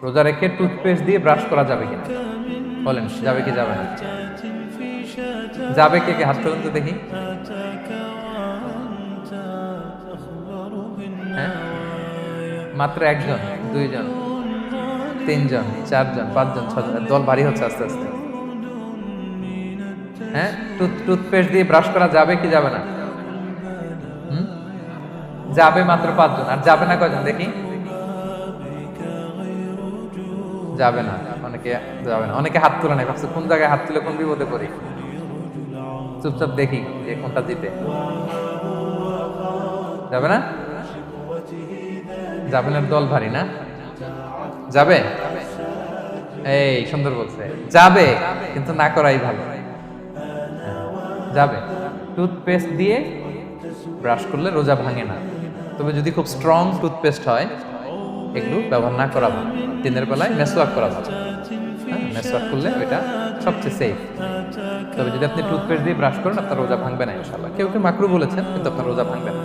রোজা রেখে টুথপেস্ট দিয়ে ব্রাশ করা যাবে কিনা বলেন, যাবে কি যাবে না? যাবে, কে কে হাত তুলুন তো দেখি। হ্যাঁ, মাত্র একজন, দুইজন, তিনজন, চারজন, পাঁচজন, ছজন, দল ভারী হচ্ছে আস্তে আস্তে। হ্যাঁ, টুথপেস্ট দিয়ে ব্রাশ করা যাবে কি যাবে না? যাবে মাত্র পাঁচজন, আর যাবে না কয়জন দেখি? যাবে না, অনেকে যাবে না, অনেকে হাত তুলে নাই, ভাবছে কোন জায়গায় হাত তুলে কোন বিপদে পড়ি। চুপচাপ দেখি যে কোনটা জিতে। যাবে না? যাবে না, দল ভারী না? যাবে? এই সুন্দর বলছে, যাবে, কিন্তু না করাই ভালো। যাবে। টুথপেস্ট দিয়ে ব্রাশ করলে রোজা ভাঙে না, তবে যদি খুব স্ট্রং টুথপেস্ট হয় এগুলো ব্যবহার না করা ভালো। দিনের বেলায় মেসওয়াক করা ভালো। হ্যাঁ, মেসওয়াক করলে ওইটা সবচেয়ে সেফ। তবে যদি আপনি টুথপেস্ট দিয়ে ব্রাশ করেন আপনার রোজা ভাঙবে না ইনশাআল্লাহ। কেউ কেউ মাকরু বলেছেন, কিন্তু আপনার রোজা ভাঙবে না।